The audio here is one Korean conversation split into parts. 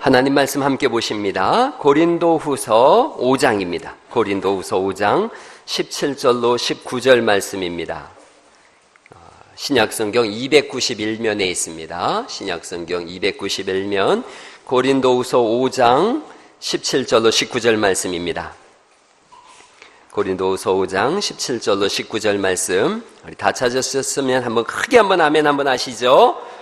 하나님 말씀 함께 보십니다. 고린도후서 5장입니다. 고린도후서 5장 17절로 19절 말씀입니다. 신약성경 291면에 있습니다. 신약성경 291면 고린도후서 5장 17절로 19절 말씀입니다. 고린도후서 5장 17절로 19절 말씀, 우리 다 찾으셨으면 한번 크게 한번 아멘 한번 하시죠.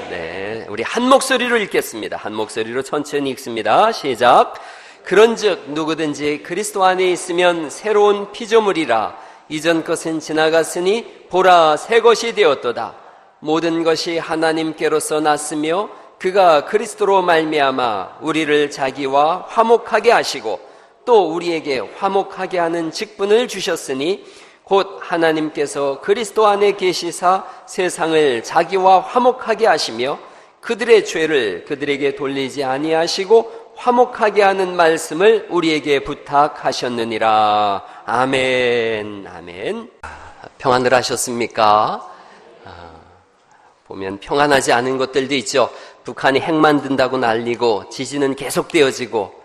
네, 우리 한 목소리로 읽겠습니다. 한 목소리로 천천히 읽습니다. 시작. 그런즉 누구든지 그리스도 안에 있으면 새로운 피조물이라. 이전 것은 지나갔으니 보라 새 것이 되었도다. 모든 것이 하나님께로서 났으며 그가 그리스도로 말미암아 우리를 자기와 화목하게 하시고 또 우리에게 화목하게 하는 직분을 주셨으니 곧 하나님께서 그리스도 안에 계시사 세상을 자기와 화목하게 하시며 그들의 죄를 그들에게 돌리지 아니하시고 화목하게 하는 말씀을 우리에게 부탁하셨느니라. 아멘. 아멘. 평안을 하셨습니까? 보면 평안하지 않은 것들도 있죠. 북한이 핵 만든다고 난리고 지진은 계속되어지고,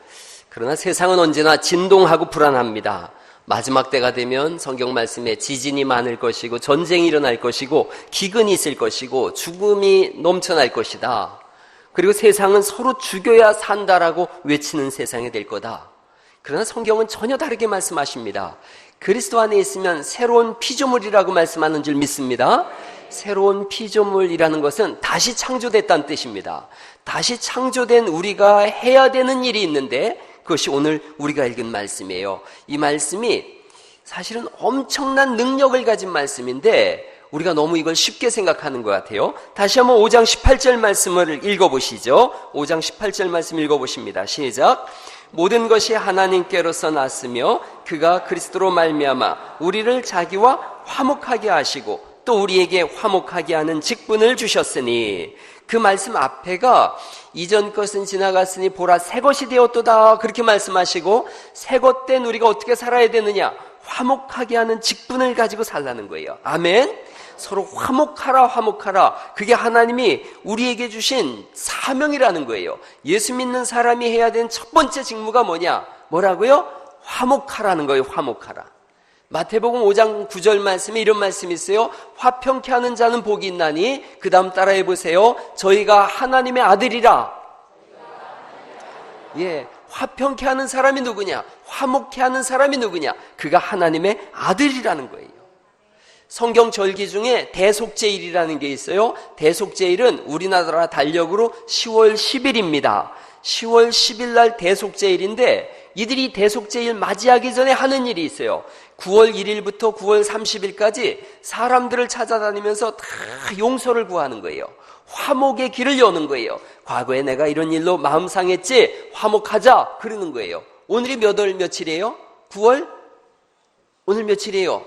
그러나 세상은 언제나 진동하고 불안합니다. 마지막 때가 되면 성경 말씀에 지진이 많을 것이고 전쟁이 일어날 것이고 기근이 있을 것이고 죽음이 넘쳐날 것이다. 그리고 세상은 서로 죽여야 산다라고 외치는 세상이 될 거다. 그러나 성경은 전혀 다르게 말씀하십니다. 그리스도 안에 있으면 새로운 피조물이라고 말씀하는 줄 믿습니다. 새로운 피조물이라는 것은 다시 창조됐다는 뜻입니다. 다시 창조된 우리가 해야 되는 일이 있는데 그것이 오늘 우리가 읽은 말씀이에요. 이 말씀이 사실은 엄청난 능력을 가진 말씀인데 우리가 너무 이걸 쉽게 생각하는 것 같아요. 다시 한번 5장 18절 말씀을 읽어보시죠. 5장 18절 말씀 읽어보십니다. 시작. 모든 것이 하나님께로서 났으며 그가 그리스도로 말미암아 우리를 자기와 화목하게 하시고 또 우리에게 화목하게 하는 직분을 주셨으니, 그 말씀 앞에가 이전 것은 지나갔으니 보라 새 것이 되었도다 그렇게 말씀하시고, 새 것 된 우리가 어떻게 살아야 되느냐? 화목하게 하는 직분을 가지고 살라는 거예요. 아멘. 서로 화목하라 화목하라, 그게 하나님이 우리에게 주신 사명이라는 거예요. 예수 믿는 사람이 해야 되는 첫 번째 직무가 뭐냐? 뭐라고요? 화목하라는 거예요. 화목하라. 마태복음 5장 9절 말씀에 이런 말씀이 있어요. 화평케 하는 자는 복이 있나니, 그 다음 따라해 보세요. 저희가 하나님의 아들이라. 예, 화평케 하는 사람이 누구냐? 화목케 하는 사람이 누구냐? 그가 하나님의 아들이라는 거예요. 성경 절기 중에 대속제일이라는 게 있어요. 대속제일은 우리나라 달력으로 10월 10일입니다. 10월 10일 날 대속제일인데, 이들이 대속제일 맞이하기 전에 하는 일이 있어요. 9월 1일부터 9월 30일까지 사람들을 찾아다니면서 다 용서를 구하는 거예요. 화목의 길을 여는 거예요. 과거에 내가 이런 일로 마음 상했지, 화목하자 그러는 거예요. 오늘이 며칠이에요? 9월? 오늘 며칠이에요?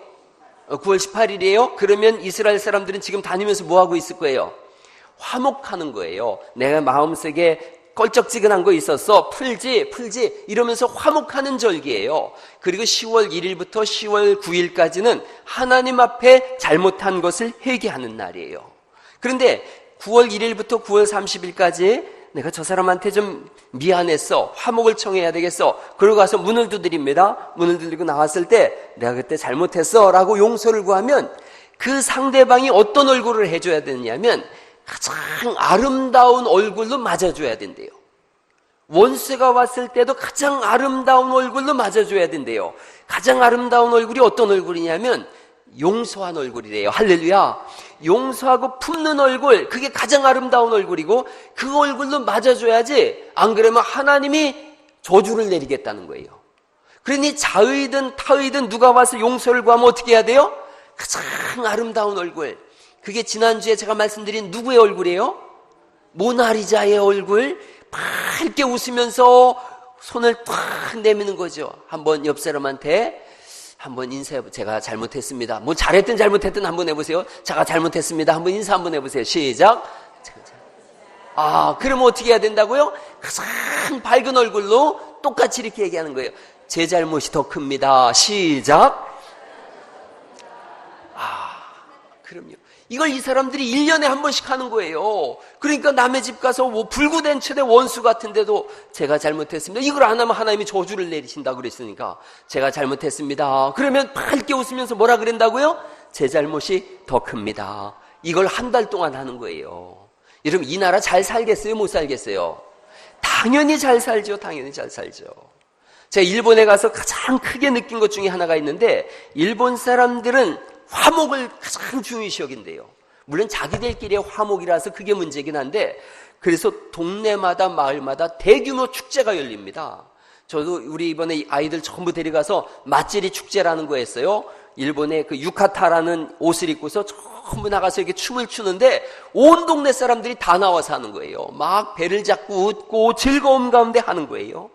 9월 18일이에요? 그러면 이스라엘 사람들은 지금 다니면서 뭐 하고 있을 거예요? 화목하는 거예요. 내가 마음속에 껄쩍지근한 거 있었어. 풀지 이러면서 화목하는 절기예요. 그리고 10월 1일부터 10월 9일까지는 하나님 앞에 잘못한 것을 회개하는 날이에요. 그런데 9월 1일부터 9월 30일까지 내가 저 사람한테 좀 미안했어, 화목을 청해야 되겠어, 그러고 가서 문을 두드립니다. 문을 두드리고 나왔을 때 내가 그때 잘못했어 라고 용서를 구하면 그 상대방이 어떤 얼굴을 해줘야 되냐면 가장 아름다운 얼굴로 맞아줘야 된대요. 원수가 왔을 때도 가장 아름다운 얼굴로 맞아줘야 된대요. 가장 아름다운 얼굴이 어떤 얼굴이냐면 용서한 얼굴이래요. 할렐루야. 용서하고 품는 얼굴, 그게 가장 아름다운 얼굴이고 그 얼굴로 맞아줘야지, 안 그러면 하나님이 저주를 내리겠다는 거예요. 그러니 자의든 타의든 누가 와서 용서를 구하면 어떻게 해야 돼요? 가장 아름다운 얼굴. 그게 지난주에 제가 말씀드린 누구의 얼굴이에요? 모나리자의 얼굴. 밝게 웃으면서 손을 탁 내미는 거죠. 한번 옆 사람한테 한번 인사해, 제가 잘못했습니다. 뭐 잘했든 잘못했든 한번 해보세요. 제가 잘못했습니다. 한번 인사 한번 해보세요. 시작. 그러면 어떻게 해야 된다고요? 가장 밝은 얼굴로 똑같이 이렇게 얘기하는 거예요. 제 잘못이 더 큽니다. 시작. 그럼요. 이걸 이 사람들이 1년에 한 번씩 하는 거예요. 그러니까 남의 집 가서 뭐 불구된 최대 원수 같은데도 제가 잘못했습니다. 이걸 안 하면 하나님이 저주를 내리신다 그랬으니까 제가 잘못했습니다. 그러면 밝게 웃으면서 뭐라 그랬다고요? 제 잘못이 더 큽니다. 이걸 한 달 동안 하는 거예요. 여러분, 이 나라 잘 살겠어요? 못 살겠어요? 당연히 잘 살죠. 당연히 잘 살죠. 제가 일본에 가서 가장 크게 느낀 것 중에 하나가 있는데, 일본 사람들은 화목을 가장 중요시 여긴대요. 물론 자기들끼리의 화목이라서 그게 문제긴 한데, 그래서 동네마다 마을마다 대규모 축제가 열립니다. 저도 우리 이번에 아이들 전부 데려가서 맛제리 축제라는 거 했어요. 일본의 그 유카타라는 옷을 입고서 전부 나가서 이렇게 춤을 추는데 온 동네 사람들이 다 나와서 하는 거예요. 막 배를 잡고 웃고 즐거움 가운데 하는 거예요.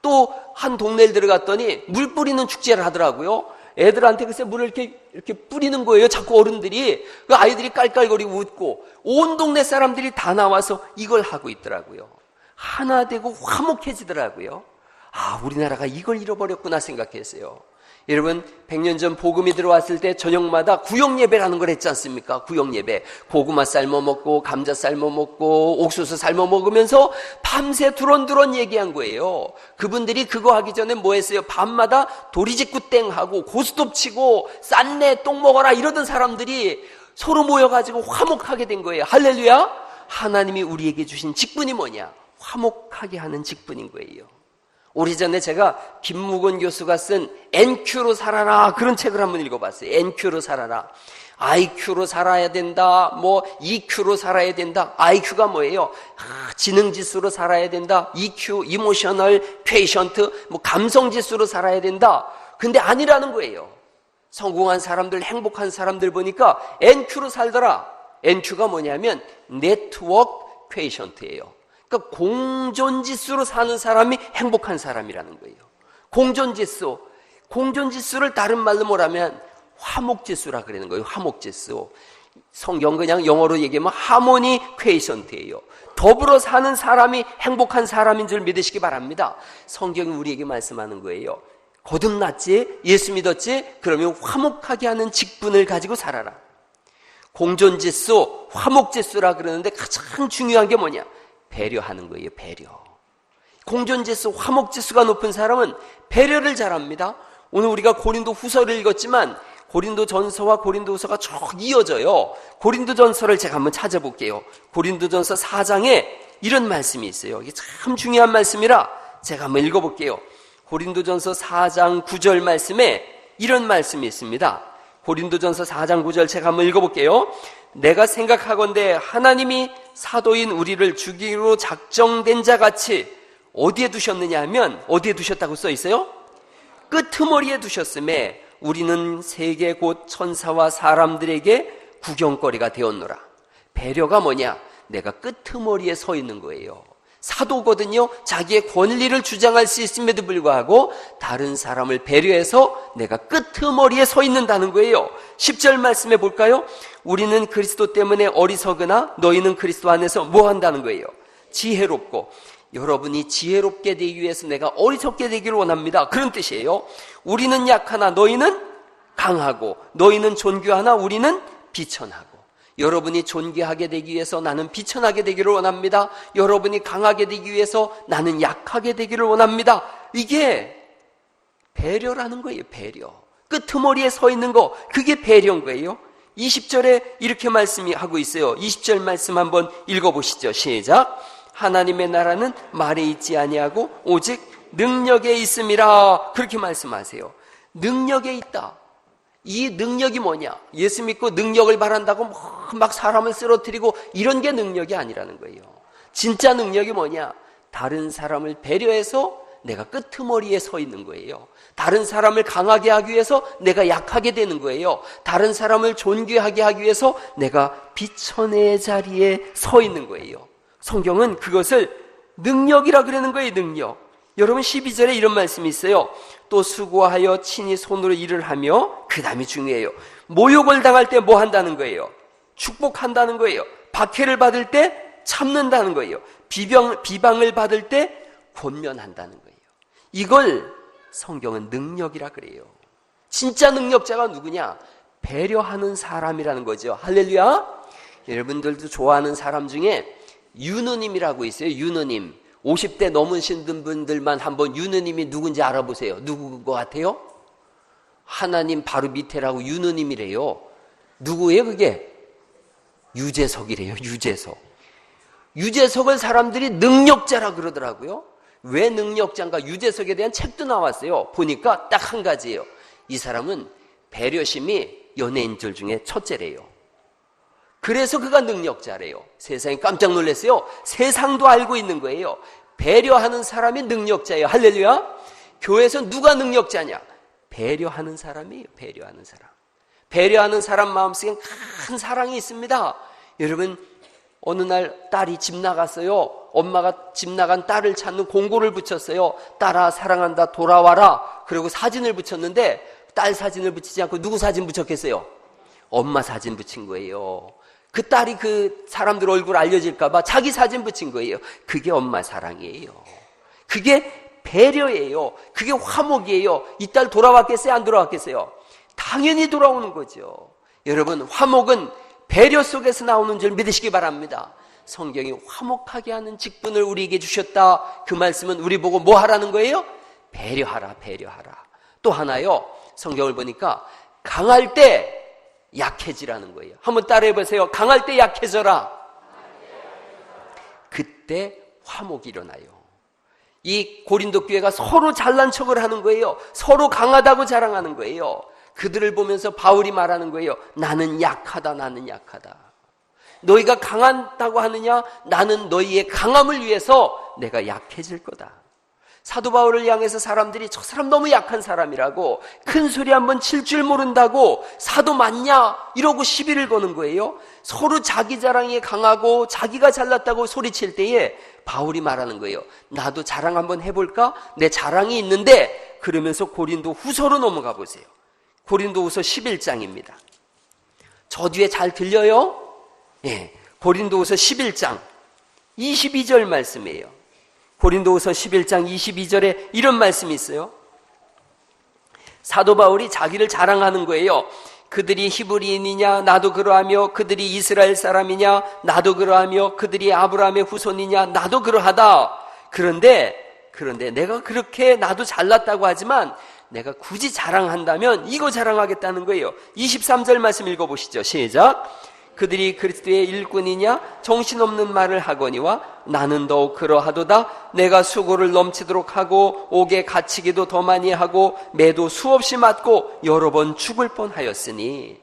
또 한 동네를 들어갔더니 물 뿌리는 축제를 하더라고요. 애들한테 글쎄 물을 이렇게 뿌리는 거예요. 자꾸 어른들이. 그 아이들이 깔깔거리고 웃고 온 동네 사람들이 다 나와서 이걸 하고 있더라고요. 하나 되고 화목해지더라고요. 아, 우리나라가 이걸 잃어버렸구나 생각했어요. 여러분, 100년 전 복음이 들어왔을 때 저녁마다 구역예배라는 걸 했지 않습니까? 구역예배. 고구마 삶아 먹고 감자 삶아 먹고 옥수수 삶아 먹으면서 밤새 두런두런 얘기한 거예요. 그분들이 그거 하기 전에 뭐 했어요? 밤마다 도리직구 땡하고 고스톱 치고 싼내 똥 먹어라 이러던 사람들이 서로 모여가지고 화목하게 된 거예요. 할렐루야! 하나님이 우리에게 주신 직분이 뭐냐? 화목하게 하는 직분인 거예요. 오래전에 제가 김무건 교수가 쓴 NQ로 살아라 그런 책을 한번 읽어봤어요. NQ로 살아라. IQ로 살아야 된다. 뭐 EQ로 살아야 된다. IQ가 뭐예요? 지능지수로 살아야 된다. EQ, 이모셔널, 페이션트, 뭐 감성지수로 살아야 된다. 근데 아니라는 거예요. 성공한 사람들, 행복한 사람들 보니까 NQ로 살더라. NQ가 뭐냐면 네트워크 퀘이션트예요. 그러니까 공존지수로 사는 사람이 행복한 사람이라는 거예요. 공존지수를 다른 말로 뭐라면 화목지수라 그러는 거예요. 화목지수. 성경 그냥 영어로 얘기하면 하모니 퀘이션트예요. 더불어 사는 사람이 행복한 사람인 줄 믿으시기 바랍니다. 성경이 우리에게 말씀하는 거예요. 거듭났지? 예수 믿었지? 그러면 화목하게 하는 직분을 가지고 살아라. 공존지수, 화목지수라 그러는데 가장 중요한 게 뭐냐? 배려하는 거예요. 배려. 공존지수, 화목지수가 높은 사람은 배려를 잘합니다. 오늘 우리가 고린도 후서를 읽었지만 고린도 전서와 고린도 후서가 쭉 이어져요. 고린도 전서를 제가 한번 찾아볼게요. 고린도 전서 4장에 이런 말씀이 있어요. 이게 참 중요한 말씀이라 제가 한번 읽어볼게요. 고린도 전서 4장 9절 말씀에 이런 말씀이 있습니다. 고린도 전서 4장 9절 제가 한번 읽어볼게요. 내가 생각하건대 하나님이 사도인 우리를 죽이기로 작정된 자 같이 어디에 두셨느냐 하면 어디에 두셨다고 써 있어요? 끄트머리에 두셨음에 우리는 세계 곧 천사와 사람들에게 구경거리가 되었노라. 배려가 뭐냐? 내가 끄트머리에 서 있는 거예요. 사도거든요. 자기의 권리를 주장할 수 있음에도 불구하고 다른 사람을 배려해서 내가 끄트머리에 서 있는다는 거예요. 10절 말씀해 볼까요? 우리는 그리스도 때문에 어리석으나 너희는 그리스도 안에서 뭐 한다는 거예요? 지혜롭고. 여러분이 지혜롭게 되기 위해서 내가 어리석게 되기를 원합니다. 그런 뜻이에요. 우리는 약하나 너희는 강하고, 너희는 존귀하나 우리는 비천하고. 여러분이 존귀하게 되기 위해서 나는 비천하게 되기를 원합니다. 여러분이 강하게 되기 위해서 나는 약하게 되기를 원합니다. 이게 배려라는 거예요. 배려. 끄트머리에 서 있는 거, 그게 배려인 거예요. 20절에 이렇게 말씀이 하고 있어요. 20절 말씀 한번 읽어보시죠. 시작. 하나님의 나라는 말에 있지 아니하고 오직 능력에 있음이라. 그렇게 말씀하세요. 능력에 있다. 이 능력이 뭐냐? 예수 믿고 능력을 바란다고 막 사람을 쓰러뜨리고 이런 게 능력이 아니라는 거예요. 진짜 능력이 뭐냐? 다른 사람을 배려해서 내가 끄트머리에 서 있는 거예요. 다른 사람을 강하게 하기 위해서 내가 약하게 되는 거예요. 다른 사람을 존귀하게 하기 위해서 내가 비천의 자리에 서 있는 거예요. 성경은 그것을 능력이라 그러는 거예요. 능력. 여러분 12절에 이런 말씀이 있어요. 또 수고하여 친히 손으로 일을 하며, 그 다음이 중요해요. 모욕을 당할 때 뭐 한다는 거예요? 축복한다는 거예요. 박해를 받을 때 참는다는 거예요. 비방을 받을 때 권면한다는 거예요. 이걸 성경은 능력이라 그래요. 진짜 능력자가 누구냐? 배려하는 사람이라는 거죠. 할렐루야. 여러분들도 좋아하는 사람 중에 윤호님이라고 있어요. 윤호님. 50대 넘으신 분들만 한번 윤호님이 누군지 알아보세요. 누구인 것 같아요? 하나님 바로 밑에라고 윤호님이래요. 누구예요 그게? 유재석이래요. 유재석. 유재석을 사람들이 능력자라 그러더라고요. 왜 능력자인가? 유재석에 대한 책도 나왔어요. 보니까 딱 한 가지예요. 이 사람은 배려심이 연예인들 중에 첫째래요. 그래서 그가 능력자래요. 세상이 깜짝 놀랐어요. 세상도 알고 있는 거예요. 배려하는 사람이 능력자예요. 할렐루야. 교회에서 누가 능력자냐? 배려하는 사람이에요. 배려하는 사람. 배려하는 사람 마음속에 큰 사랑이 있습니다. 여러분, 어느 날 딸이 집 나갔어요. 엄마가 집 나간 딸을 찾는 공고를 붙였어요. 딸아 사랑한다 돌아와라. 그리고 사진을 붙였는데 딸 사진을 붙이지 않고 누구 사진 붙였겠어요? 엄마 사진 붙인 거예요. 그 딸이 그 사람들 얼굴 알려질까 봐 자기 사진 붙인 거예요. 그게 엄마 사랑이에요. 그게 배려예요. 그게 화목이에요. 이 딸 돌아왔겠어요? 안 돌아왔겠어요? 당연히 돌아오는 거죠. 여러분, 화목은 배려 속에서 나오는 줄 믿으시기 바랍니다. 성경이 화목하게 하는 직분을 우리에게 주셨다. 그 말씀은 우리 보고 뭐 하라는 거예요? 배려하라, 배려하라. 또 하나요. 성경을 보니까 강할 때 약해지라는 거예요. 한번 따라해 보세요. 강할 때 약해져라. 그때 화목이 일어나요. 이 고린도 교회가 서로 잘난 척을 하는 거예요. 서로 강하다고 자랑하는 거예요. 그들을 보면서 바울이 말하는 거예요. 나는 약하다, 나는 약하다. 너희가 강하다고 하느냐? 나는 너희의 강함을 위해서 내가 약해질 거다. 사도 바울을 향해서 사람들이 저 사람 너무 약한 사람이라고, 큰 소리 한번 칠 줄 모른다고, 사도 맞냐? 이러고 시비를 거는 거예요. 서로 자기 자랑이 강하고 자기가 잘났다고 소리칠 때에 바울이 말하는 거예요. 나도 자랑 한번 해볼까? 내 자랑이 있는데. 그러면서 고린도 후서로 넘어가 보세요. 고린도 후서 11장입니다. 저 뒤에 잘 들려요? 예, 고린도 후서 11장 22절 말씀이에요. 고린도후서 11장 22절에 이런 말씀이 있어요. 사도 바울이 자기를 자랑하는 거예요. 그들이 히브리인이냐? 나도 그러하며. 그들이 이스라엘 사람이냐? 나도 그러하며. 그들이 아브라함의 후손이냐? 나도 그러하다. 그런데 내가 그렇게 나도 잘났다고 하지만 내가 굳이 자랑한다면 이거 자랑하겠다는 거예요. 23절 말씀 읽어보시죠. 시작. 그들이 그리스도의 일꾼이냐? 정신없는 말을 하거니와 나는 더욱 그러하도다. 내가 수고를 넘치도록 하고 옥에 갇히기도 더 많이 하고 매도 수없이 맞고 여러 번 죽을 뻔하였으니,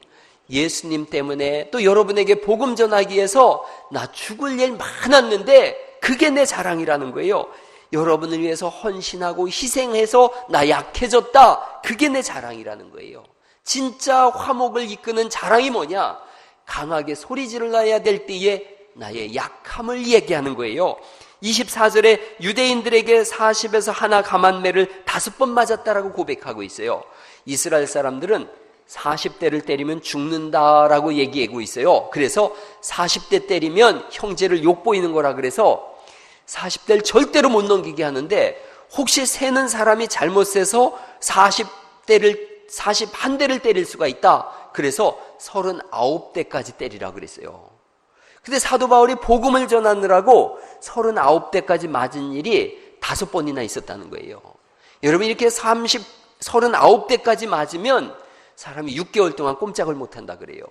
예수님 때문에 또 여러분에게 복음 전하기 위해서 나 죽을 일 많았는데 그게 내 자랑이라는 거예요. 여러분을 위해서 헌신하고 희생해서 나 약해졌다. 그게 내 자랑이라는 거예요. 진짜 화목을 이끄는 자랑이 뭐냐? 강하게 소리 질러야 될 때에 나의 약함을 얘기하는 거예요. 24절에 유대인들에게 40에서 하나 감한매를 5번 맞았다라고 고백하고 있어요. 이스라엘 사람들은 40대를 때리면 죽는다라고 얘기하고 있어요. 그래서 40대 때리면 형제를 욕보이는 거라 그래서 40대를 절대로 못 넘기게 하는데, 혹시 세는 사람이 잘못 세서 41대를 때릴 수가 있다. 그래서 39대까지 때리라고 그랬어요. 근데 사도 바울이 복음을 전하느라고 39대까지 맞은 일이 5번이나 있었다는 거예요. 여러분, 이렇게 39대까지 맞으면 사람이 6개월 동안 꼼짝을 못한다 그래요.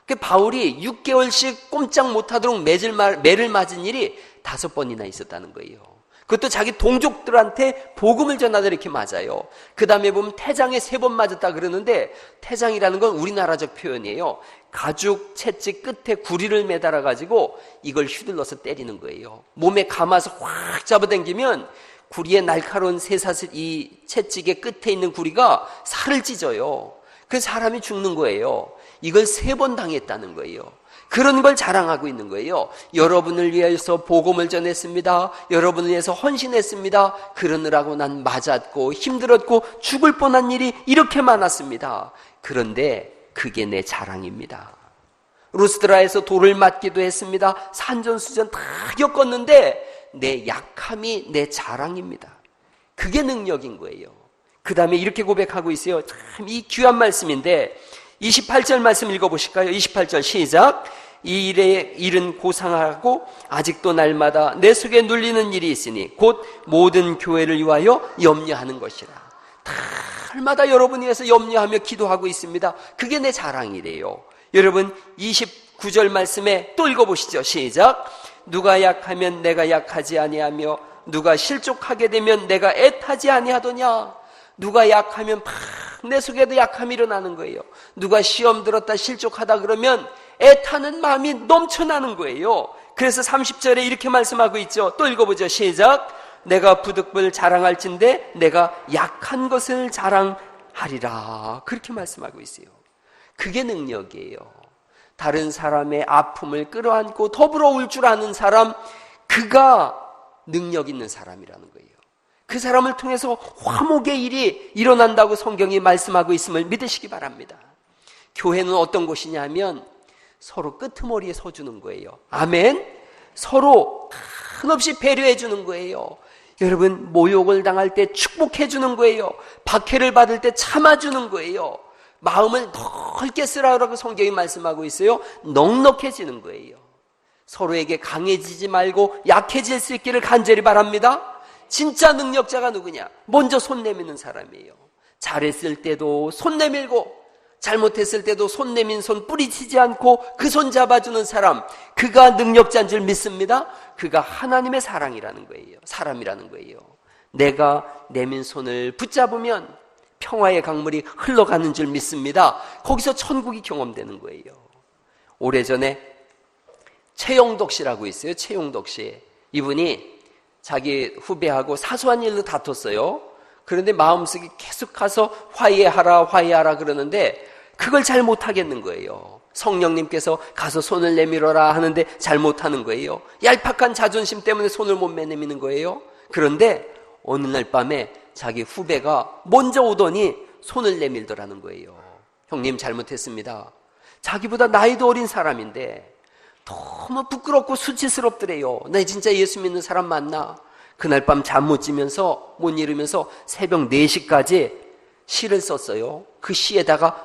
그러니까 바울이 6개월씩 꼼짝 못하도록 매를 맞은 일이 5번이나 있었다는 거예요. 그것도 자기 동족들한테 복음을 전하다 이렇게 맞아요. 그 다음에 보면 태장에 3번 맞았다 그러는데, 태장이라는 건 우리나라적 표현이에요. 가죽 채찍 끝에 구리를 매달아 가지고 이걸 휘둘러서 때리는 거예요. 몸에 감아서 확 잡아당기면 구리의 날카로운 쇠사슬, 이 채찍의 끝에 있는 구리가 살을 찢어요. 그 사람이 죽는 거예요. 이걸 3번 당했다는 거예요. 그런 걸 자랑하고 있는 거예요. 여러분을 위해서 복음을 전했습니다. 여러분을 위해서 헌신했습니다. 그러느라고 난 맞았고 힘들었고 죽을 뻔한 일이 이렇게 많았습니다. 그런데 그게 내 자랑입니다. 루스드라에서 돌을 맞기도 했습니다. 산전수전 다 겪었는데 내 약함이 내 자랑입니다. 그게 능력인 거예요. 그 다음에 이렇게 고백하고 있어요. 참 이 귀한 말씀인데, 28절 말씀 읽어보실까요? 28절 시작. 이 일은 고상하고 아직도 날마다 내 속에 눌리는 일이 있으니 곧 모든 교회를 위하여 염려하는 것이라. 날마다 여러분 위해서 염려하며 기도하고 있습니다. 그게 내 자랑이래요. 여러분 29절 말씀에 또 읽어보시죠. 시작. 누가 약하면 내가 약하지 아니하며 누가 실족하게 되면 내가 애타지 아니하더냐. 누가 약하면 막 내 속에도 약함이 일어나는 거예요. 누가 시험 들었다 실족하다 그러면 애타는 마음이 넘쳐나는 거예요. 그래서 30절에 이렇게 말씀하고 있죠. 또 읽어보죠. 시작. 내가 부득불 자랑할진대 내가 약한 것을 자랑하리라. 그렇게 말씀하고 있어요. 그게 능력이에요. 다른 사람의 아픔을 끌어안고 더불어 울 줄 아는 사람, 그가 능력 있는 사람이라는 거예요. 그 사람을 통해서 화목의 일이 일어난다고 성경이 말씀하고 있음을 믿으시기 바랍니다. 교회는 어떤 곳이냐면 서로 끄트머리에 서주는 거예요. 아멘. 서로 한없이 배려해 주는 거예요. 여러분, 모욕을 당할 때 축복해 주는 거예요. 박해를 받을 때 참아주는 거예요. 마음을 넓게 쓰라고 성경이 말씀하고 있어요. 넉넉해지는 거예요. 서로에게 강해지지 말고 약해질 수 있기를 간절히 바랍니다. 진짜 능력자가 누구냐? 먼저 손 내미는 사람이에요. 잘했을 때도 손 내밀고 잘못했을 때도 손 내민 손 뿌리치지 않고 그 손 잡아주는 사람, 그가 능력자인 줄 믿습니다. 그가 하나님의 사랑이라는 거예요. 사람이라는 거예요. 내가 내민 손을 붙잡으면 평화의 강물이 흘러가는 줄 믿습니다. 거기서 천국이 경험되는 거예요. 오래전에 최용덕 씨라고 있어요. 최용덕 씨. 이분이 자기 후배하고 사소한 일로 다퉜어요. 그런데 마음속에 계속 가서 화해하라 그러는데 그걸 잘 못하겠는 거예요. 성령님께서 가서 손을 내밀어라 하는데 잘 못하는 거예요. 얄팍한 자존심 때문에 손을 못 내미는 거예요. 그런데 어느 날 밤에 자기 후배가 먼저 오더니 손을 내밀더라는 거예요. 형님 잘못했습니다. 자기보다 나이도 어린 사람인데 너무 부끄럽고 수치스럽더래요. 나 진짜 예수 믿는 사람 맞나? 그날 밤 잠 못 지면서 못 이루면서 새벽 4시까지 시를 썼어요. 그 시에다가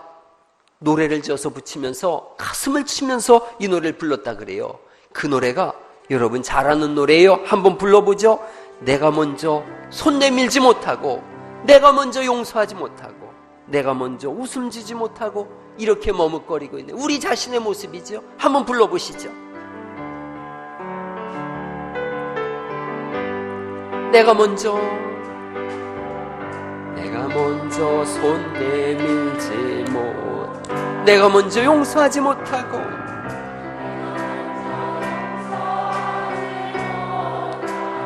노래를 지어서 붙이면서 가슴을 치면서 이 노래를 불렀다 그래요. 그 노래가 여러분 잘 아는 노래예요. 한번 불러보죠. 내가 먼저 손 내밀지 못하고 내가 먼저 용서하지 못하고 내가 먼저 웃음 지지 못하고 이렇게 머뭇거리고 있는 우리 자신의 모습이죠. 한번 불러보시죠. 내가 먼저 손 내밀지 못, 내가 먼저 용서하지 못하고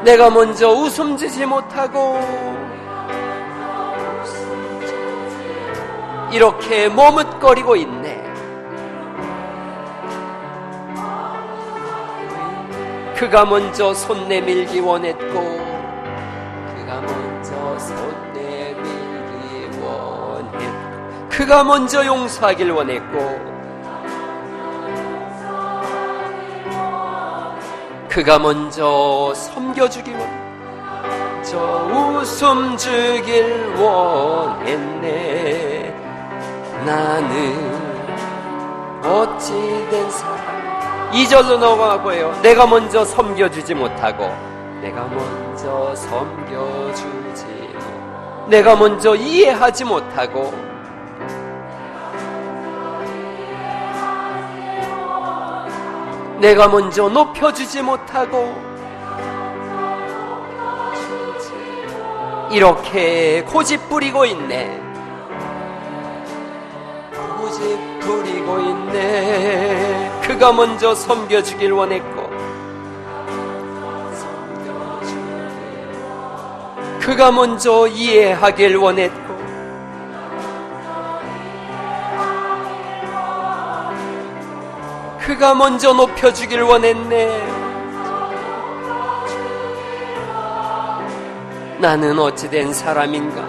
내가 먼저 웃음 지지 못하고 이렇게 머뭇거리고 있네. 그가 먼저 손 내밀기 원했고 그가 먼저 손 내밀기 원했고 그가 먼저 용서하길 원했고 그가 먼저 섬겨주길 원했고 웃음 주길 원했네. 나는 어찌된 사람. 2절로 넘어가고요. 내가 먼저 섬겨주지 못하고 내가 먼저 섬겨주지 못, 내가 먼저 이해하지 못하고 내가 먼저 높여주지 못하고 이렇게 고집 부리고 있네. 고집 부리고 있네. 그가 먼저 섬겨주길 원했고 그가 먼저 이해하길 원했고 그가 먼저 높여주길 원했네. 나는 어찌된 사람인가?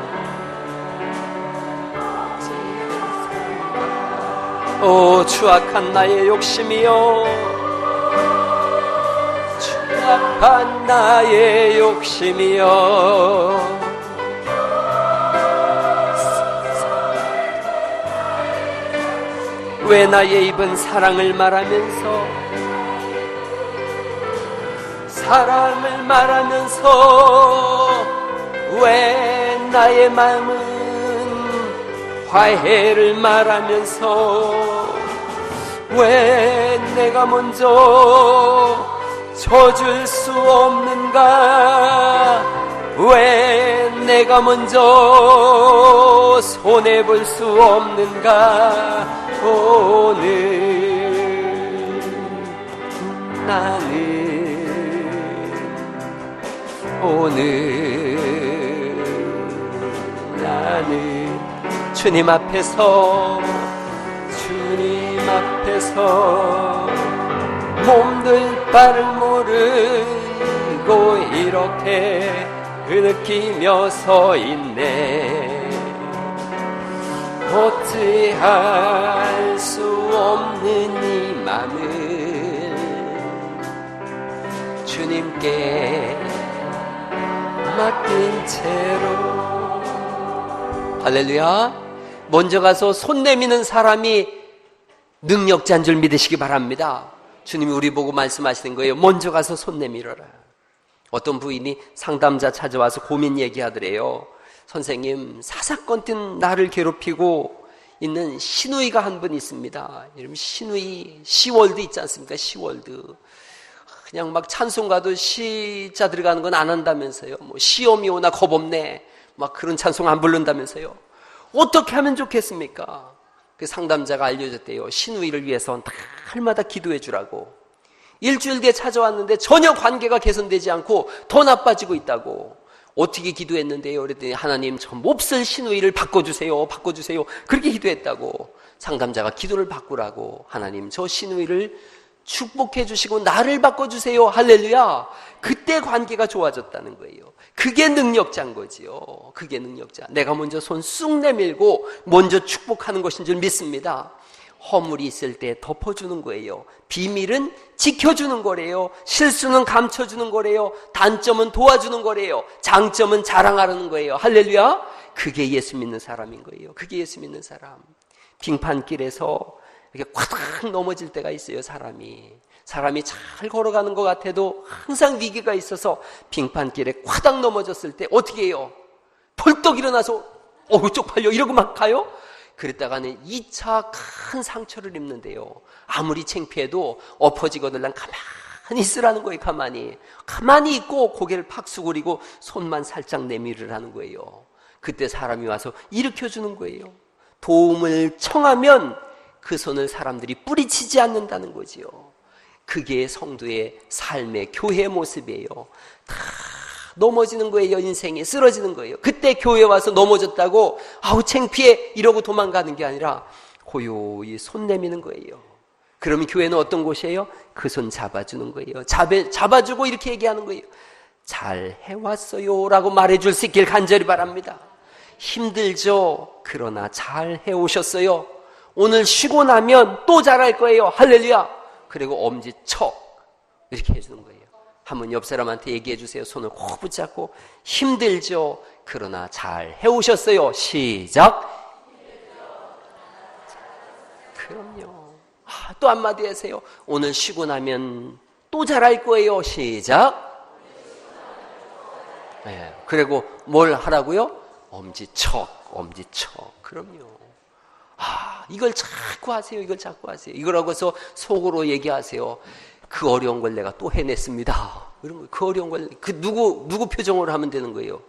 오 추악한 나의 욕심이여, 추악한 나의 욕심이여. 왜 나의 입은 사랑을 말하면서 왜 나의 마음은 화해를 말하면서 왜 내가 먼저 져줄 수 없는가? 왜 내가 먼저 손해볼 수 없는가? 나는 주님 앞에서 몸둘 바를 모르고 이렇게 느끼며 서 있네. 어찌할 수 없는 이 맘을 주님께 맡긴 채로. 할렐루야. 먼저 가서 손 내미는 사람이 능력자인 줄 믿으시기 바랍니다. 주님이 우리 보고 말씀하시는 거예요. 먼저 가서 손 내밀어라. 어떤 부인이 상담자 찾아와서 고민 얘기하더래요. 선생님, 사사건 뜬 나를 괴롭히고 있는 시누이가 한 분 있습니다. 이름 시누이, 시월드 있지 않습니까? 시월드. 그냥 막 찬송 가도 시자 들어가는 건 안 한다면서요. 뭐 시험이 오나 겁없네. 막 그런 찬송 안 부른다면서요. 어떻게 하면 좋겠습니까? 그 상담자가 알려줬대요. 시누이를 위해서 날마다 기도해 주라고. 일주일 뒤에 찾아왔는데 전혀 관계가 개선되지 않고 더 나빠지고 있다고. 어떻게 기도했는데요? 그랬더니 하나님, 저 몹쓸 시누이를 바꿔주세요. 그렇게 기도했다고. 상담자가 기도를 바꾸라고. 하나님, 저 시누이를 축복해 주시고 나를 바꿔주세요. 할렐루야. 그때 관계가 좋아졌다는 거예요. 그게 능력자인 거지요. 그게 능력자. 내가 먼저 손 쑥 내밀고 먼저 축복하는 것인 줄 믿습니다. 허물이 있을 때 덮어주는 거예요. 비밀은 지켜주는 거래요. 실수는 감춰주는 거래요. 단점은 도와주는 거래요. 장점은 자랑하는 거예요. 할렐루야. 그게 예수 믿는 사람인 거예요. 그게 예수 믿는 사람. 빙판길에서 이렇게 콱 넘어질 때가 있어요. 사람이 잘 걸어가는 것 같아도 항상 위기가 있어서 빙판길에 콱 넘어졌을 때 어떻게 해요? 벌떡 일어나서 쪽팔려 이러고 막 가요? 그랬다가는 2차 큰 상처를 입는데요. 아무리 창피해도 엎어지거들랑 가만히 있으라는 거예요. 가만히 있고 고개를 팍 수그리고 손만 살짝 내밀으라는 거예요. 그때 사람이 와서 일으켜주는 거예요. 도움을 청하면 그 손을 사람들이 뿌리치지 않는다는 거지요. 그게 성도의 삶의 교회의 모습이에요. 다 넘어지는 거예요. 인생이 쓰러지는 거예요. 그때 교회 와서 넘어졌다고 아우 창피해 이러고 도망가는 게 아니라 고요히 손 내미는 거예요. 그러면 교회는 어떤 곳이에요? 그 손 잡아주는 거예요. 잡아주고 이렇게 얘기하는 거예요. 잘 해왔어요 라고 말해줄 수 있길 간절히 바랍니다. 힘들죠? 그러나 잘 해오셨어요. 오늘 쉬고 나면 또 잘할 거예요. 할렐루야. 그리고 엄지척 이렇게 해주는 거예요. 한번 옆 사람한테 얘기해 주세요. 손을 꼭 붙잡고 힘들죠? 그러나 잘 해오셨어요. 시작. 그럼요. 또 한마디 하세요. 오늘 쉬고 나면 또 잘할 거예요. 시작. 네, 그리고 뭘 하라고요? 엄지척. 그럼요. 이걸 자꾸 하세요. 이걸 하고서 속으로 얘기하세요. 그 어려운 걸 내가 또 해냈습니다. 이런 거, 그 어려운 걸, 누구 표정으로 하면 되는 거예요?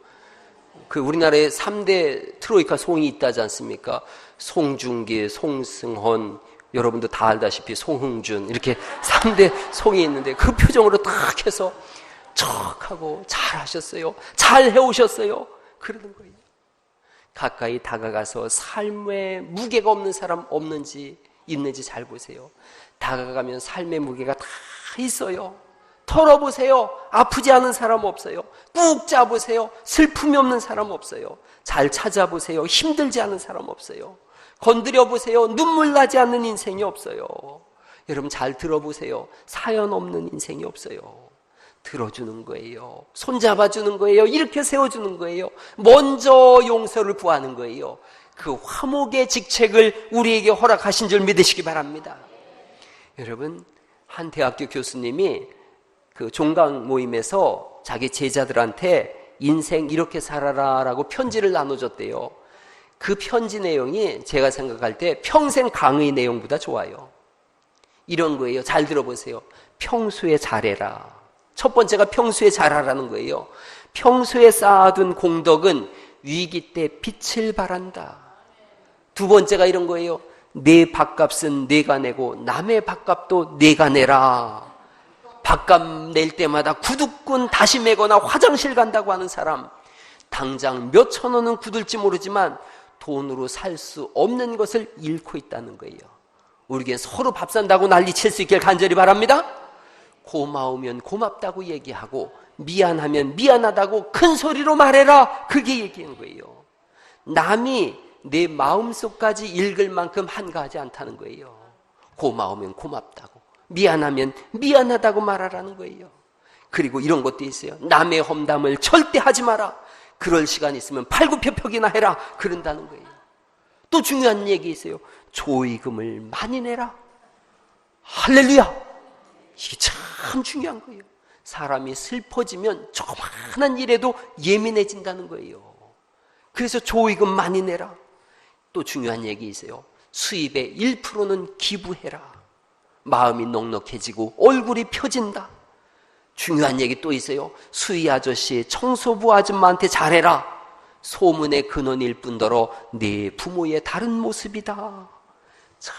우리나라에 3대 트로이카 송이 있다지 않습니까? 송중기, 송승헌, 여러분도 다 알다시피 송흥준, 이렇게 3대 송이 있는데 그 표정으로 딱 해서 척하고 잘 하셨어요. 잘 해오셨어요. 그러는 거예요. 가까이 다가가서 삶에 무게가 없는 사람 있는지 잘 보세요. 다가가면 삶의 무게가 다 있어요. 털어보세요. 아프지 않은 사람 없어요. 꾹 짜보세요. 슬픔이 없는 사람 없어요. 잘 찾아보세요. 힘들지 않은 사람 없어요. 건드려보세요. 눈물 나지 않는 인생이 없어요. 여러분 잘 들어보세요. 사연 없는 인생이 없어요. 들어주는 거예요. 손잡아주는 거예요. 이렇게 세워주는 거예요. 먼저 용서를 구하는 거예요. 그 화목의 직책을 우리에게 허락하신 줄 믿으시기 바랍니다. 여러분, 한 대학교 교수님이 그 종강 모임에서 자기 제자들한테 인생 이렇게 살아라 라고 편지를 나눠줬대요. 그 편지 내용이 제가 생각할 때 평생 강의 내용보다 좋아요. 이런 거예요. 잘 들어보세요. 평소에 잘해라. 첫 번째가 평소에 잘하라는 거예요. 평소에 쌓아둔 공덕은 위기 때 빛을 발한다. 두 번째가 이런 거예요. 내 밥값은 내가 내고 남의 밥값도 내가 내라. 밥값 낼 때마다 구두꾼 다시 매거나 화장실 간다고 하는 사람, 당장 몇 천 원은 굳을지 모르지만 돈으로 살 수 없는 것을 잃고 있다는 거예요. 우리에게 서로 밥 산다고 난리칠 수 있길 간절히 바랍니다. 고마우면 고맙다고 얘기하고 미안하면 미안하다고 큰 소리로 말해라. 그게 얘기한 거예요. 남이 내 마음속까지 읽을 만큼 한가하지 않다는 거예요. 고마우면 고맙다고, 미안하면 미안하다고 말하라는 거예요. 그리고 이런 것도 있어요. 남의 험담을 절대 하지 마라. 그럴 시간 있으면 팔굽혀펴기나 해라. 그런다는 거예요. 또 중요한 얘기 있어요. 조의금을 많이 내라. 할렐루야. 이게 참 중요한 거예요. 사람이 슬퍼지면 조그마한 일에도 예민해진다는 거예요. 그래서 조의금 많이 내라. 또 중요한 얘기 있어요. 수입의 1%는 기부해라. 마음이 넉넉해지고 얼굴이 펴진다. 중요한 얘기 또 있어요. 수희 아저씨, 청소부 아줌마한테 잘해라. 소문의 근원일 뿐더러 내 부모의 다른 모습이다. 자,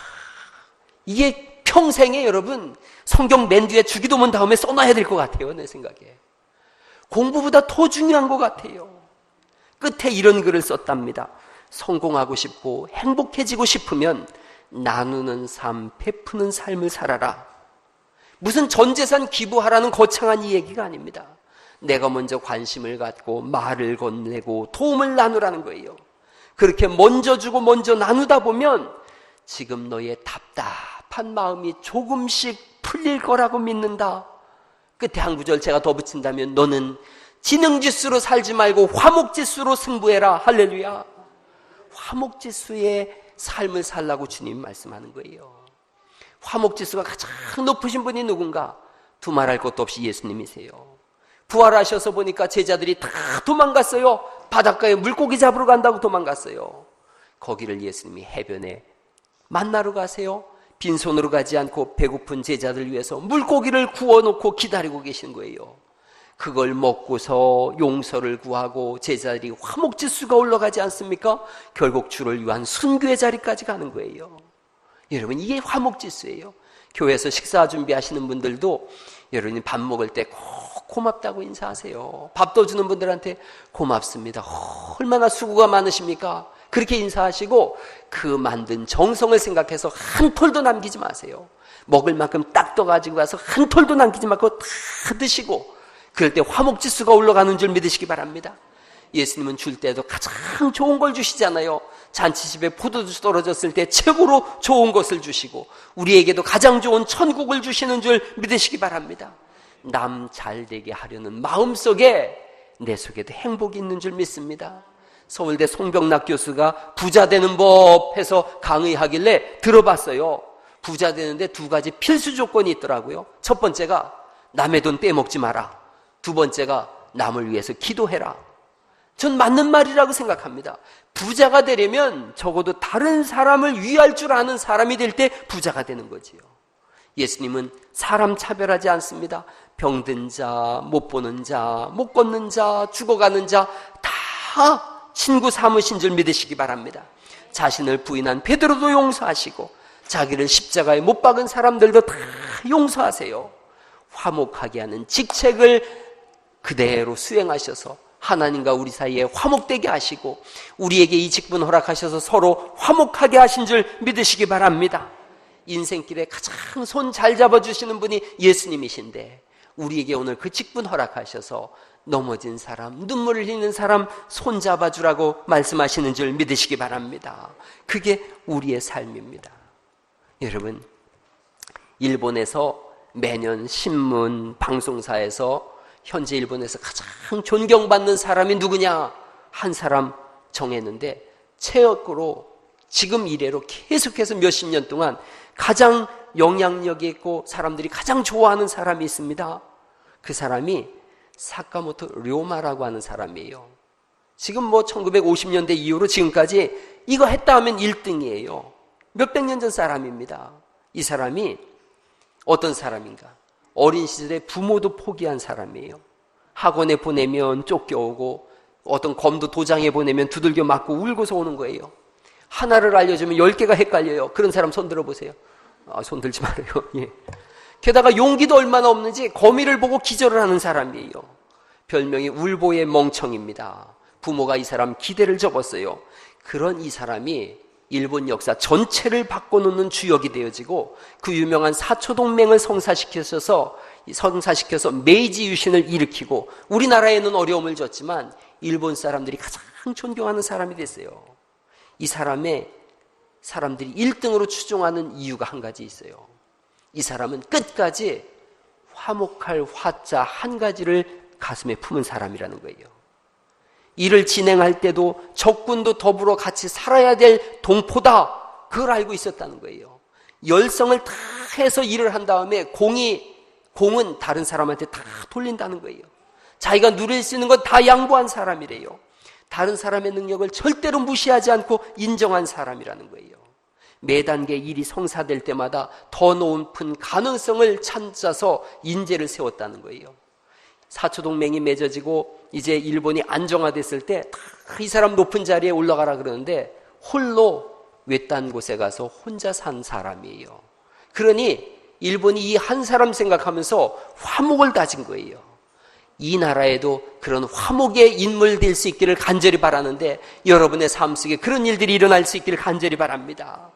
이게 평생에 여러분 성경 맨 뒤에 주기도문 다음에 써놔야 될 것 같아요. 내 생각에. 공부보다 더 중요한 것 같아요. 끝에 이런 글을 썼답니다. 성공하고 싶고 행복해지고 싶으면 나누는 삶, 베푸는 삶을 살아라. 무슨 전재산 기부하라는 거창한 이 얘기가 아닙니다. 내가 먼저 관심을 갖고 말을 건네고 도움을 나누라는 거예요. 그렇게 먼저 주고 먼저 나누다 보면 지금 너의 답답한 마음이 조금씩 풀릴 거라고 믿는다. 끝에 한 구절 제가 더 붙인다면 너는 지능지수로 살지 말고 화목지수로 승부해라. 할렐루야. 화목지수의 삶을 살라고 주님 말씀하는 거예요. 화목지수가 가장 높으신 분이 누군가? 두말할 것도 없이 예수님이세요. 부활하셔서 보니까 제자들이 다 도망갔어요. 바닷가에 물고기 잡으러 간다고 도망갔어요. 거기를 예수님이 해변에 만나러 가세요. 빈손으로 가지 않고 배고픈 제자들 위해서 물고기를 구워놓고 기다리고 계신 거예요. 그걸 먹고서 용서를 구하고 제자들이 화목지수가 올라가지 않습니까? 결국 주를 위한 순교의 자리까지 가는 거예요. 여러분, 이게 화목지수예요. 교회에서 식사 준비하시는 분들도 여러분이 밥 먹을 때 꼭 고맙다고 인사하세요. 밥도 주는 분들한테 고맙습니다. 얼마나 수고가 많으십니까? 그렇게 인사하시고 그 만든 정성을 생각해서 한 톨도 남기지 마세요. 먹을 만큼 딱 떠가지고 가서 한 톨도 남기지 말고 다 드시고, 그럴 때 화목지수가 올라가는 줄 믿으시기 바랍니다. 예수님은 줄 때도 가장 좋은 걸 주시잖아요. 잔치집에 포도주 떨어졌을 때 최고로 좋은 것을 주시고 우리에게도 가장 좋은 천국을 주시는 줄 믿으시기 바랍니다. 남 잘되게 하려는 마음속에 내 속에도 행복이 있는 줄 믿습니다. 서울대 송병락 교수가 부자 되는 법 해서 강의하길래 들어봤어요. 부자 되는데 두 가지 필수 조건이 있더라고요. 첫 번째가 남의 돈 빼먹지 마라. 두 번째가 남을 위해서 기도해라. 전 맞는 말이라고 생각합니다. 부자가 되려면 적어도 다른 사람을 위할 줄 아는 사람이 될 때 부자가 되는 거지요. 예수님은 사람 차별하지 않습니다. 병든 자, 못 보는 자, 못 걷는 자, 죽어가는 자 다 친구 삼으신 줄 믿으시기 바랍니다. 자신을 부인한 베드로도 용서하시고 자기를 십자가에 못 박은 사람들도 다 용서하세요. 화목하게 하는 직책을 그대로 수행하셔서 하나님과 우리 사이에 화목되게 하시고 우리에게 이 직분 허락하셔서 서로 화목하게 하신 줄 믿으시기 바랍니다. 인생길에 가장 손 잘 잡아주시는 분이 예수님이신데 우리에게 오늘 그 직분 허락하셔서 넘어진 사람, 눈물을 흘리는 사람 손 잡아주라고 말씀하시는 줄 믿으시기 바랍니다. 그게 우리의 삶입니다. 여러분, 일본에서 매년 신문, 방송사에서 현재 일본에서 가장 존경받는 사람이 누구냐? 한 사람 정했는데 체육으로 지금 이래로 계속해서 몇십 년 동안 가장 영향력이 있고 사람들이 가장 좋아하는 사람이 있습니다. 그 사람이 사카모토 료마라고 하는 사람이에요. 지금 1950년대 이후로 지금까지 이거 했다 하면 1등이에요. 몇백 년 전 사람입니다. 이 사람이 어떤 사람인가? 어린 시절에 부모도 포기한 사람이에요. 학원에 보내면 쫓겨오고 어떤 검도 도장에 보내면 두들겨 맞고 울고서 오는 거예요. 하나를 알려주면 10개가 헷갈려요. 그런 사람 손 들어보세요. 손 들지 말아요. 예. 게다가 용기도 얼마나 없는지 거미를 보고 기절을 하는 사람이에요. 별명이 울보의 멍청입니다. 부모가 이 사람 기대를 접었어요. 그런 이 사람이 일본 역사 전체를 바꿔놓는 주역이 되어지고 그 유명한 사초동맹을 성사시켜서 메이지 유신을 일으키고 우리나라에는 어려움을 줬지만 일본 사람들이 가장 존경하는 사람이 됐어요. 이 사람의 사람들이 1등으로 추종하는 이유가 한 가지 있어요. 이 사람은 끝까지 화목할 화자 한 가지를 가슴에 품은 사람이라는 거예요. 일을 진행할 때도 적군도 더불어 같이 살아야 될 동포다. 그걸 알고 있었다는 거예요. 열성을 다 해서 일을 한 다음에 공은 다른 사람한테 다 돌린다는 거예요. 자기가 누릴 수 있는 건 다 양보한 사람이래요. 다른 사람의 능력을 절대로 무시하지 않고 인정한 사람이라는 거예요. 매 단계 일이 성사될 때마다 더 높은 가능성을 찾아서 인재를 세웠다는 거예요. 사초동맹이 맺어지고 이제 일본이 안정화됐을 때 이 사람 높은 자리에 올라가라 그러는데 홀로 외딴 곳에 가서 혼자 산 사람이에요. 그러니 일본이 이 한 사람 생각하면서 화목을 다진 거예요. 이 나라에도 그런 화목의 인물 될 수 있기를 간절히 바라는데 여러분의 삶 속에 그런 일들이 일어날 수 있기를 간절히 바랍니다.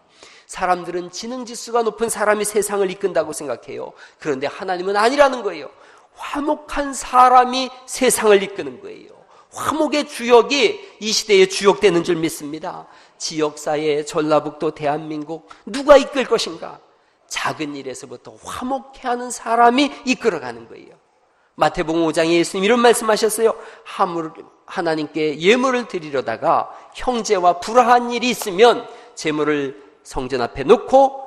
사람들은 지능지수가 높은 사람이 세상을 이끈다고 생각해요. 그런데 하나님은 아니라는 거예요. 화목한 사람이 세상을 이끄는 거예요. 화목의 주역이 이 시대에 주역되는 줄 믿습니다. 지역사회, 전라북도, 대한민국 누가 이끌 것인가? 작은 일에서부터 화목해 하는 사람이 이끌어가는 거예요. 마태복음 5장에 예수님 이런 말씀하셨어요. 하나님께 예물을 드리려다가 형제와 불화한 일이 있으면 제물을 성전 앞에 놓고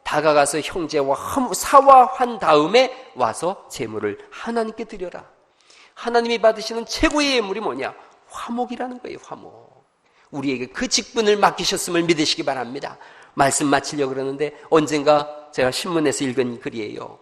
다가가서 형제와 사화한 다음에 와서 제물을 하나님께 드려라. 하나님이 받으시는 최고의 예물이 뭐냐? 화목이라는 거예요. 화목. 우리에게 그 직분을 맡기셨음을 믿으시기 바랍니다. 말씀 마치려고 그러는데 언젠가 제가 신문에서 읽은 글이에요.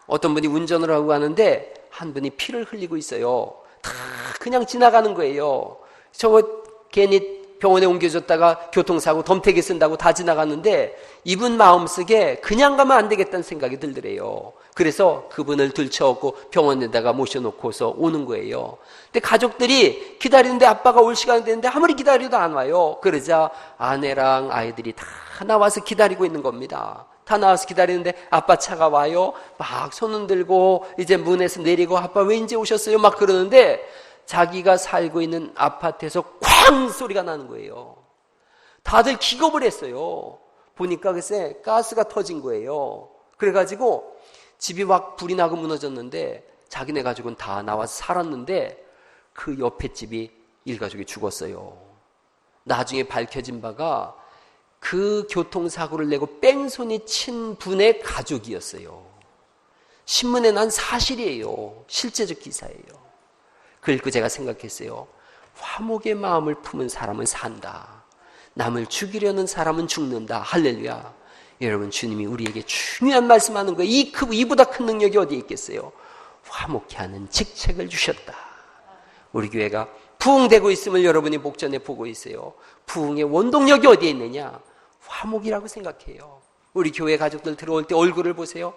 어떤 분이 운전을 하고 가는데 한 분이 피를 흘리고 있어요. 다 그냥 지나가는 거예요. 저거 괜히 병원에 옮겨줬다가 교통사고 덤태기 쓴다고 다 지나갔는데 이분 마음속에 그냥 가면 안 되겠다는 생각이 들더래요. 그래서 그분을 들쳐업고 병원에다가 모셔놓고서 오는 거예요. 근데 가족들이 기다리는데 아빠가 올 시간이 됐는데 아무리 기다려도 안 와요. 그러자 아내랑 아이들이 다 나와서 기다리고 있는 겁니다. 다 나와서 기다리는데 아빠 차가 와요. 막 손 들고 이제 문에서 내리고 아빠 왜 이제 오셨어요? 막 그러는데 자기가 살고 있는 아파트에서 쾅 소리가 나는 거예요. 다들 기겁을 했어요. 보니까 글쎄 가스가 터진 거예요. 그래가지고 집이 막 불이 나고 무너졌는데 자기네 가족은 다 나와서 살았는데 그 옆에 집이 일가족이 죽었어요. 나중에 밝혀진 바가 그 교통사고를 내고 뺑소니 친 분의 가족이었어요. 신문에 난 사실이에요. 실제적 기사예요. 그걸 읽고 제가 생각했어요. 화목의 마음을 품은 사람은 산다. 남을 죽이려는 사람은 죽는다. 할렐루야. 여러분, 주님이 우리에게 중요한 말씀하는 거예요. 이보다 큰 능력이 어디에 있겠어요? 화목케 하는 직책을 주셨다. 우리 교회가 부흥되고 있음을 여러분이 목전에 보고 있어요. 부흥의 원동력이 어디에 있느냐? 화목이라고 생각해요. 우리 교회 가족들 들어올 때 얼굴을 보세요.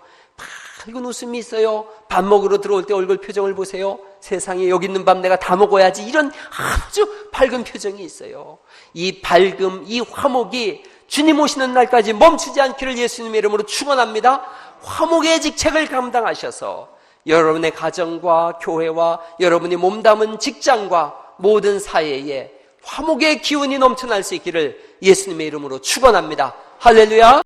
밝은 웃음이 있어요. 밥 먹으러 들어올 때 얼굴 표정을 보세요. 세상에 여기 있는 밥 내가 다 먹어야지. 이런 아주 밝은 표정이 있어요. 이 밝음, 이 화목이 주님 오시는 날까지 멈추지 않기를 예수님의 이름으로 축원합니다. 화목의 직책을 감당하셔서 여러분의 가정과 교회와 여러분이 몸담은 직장과 모든 사회에 화목의 기운이 넘쳐날 수 있기를 예수님의 이름으로 축원합니다. 할렐루야.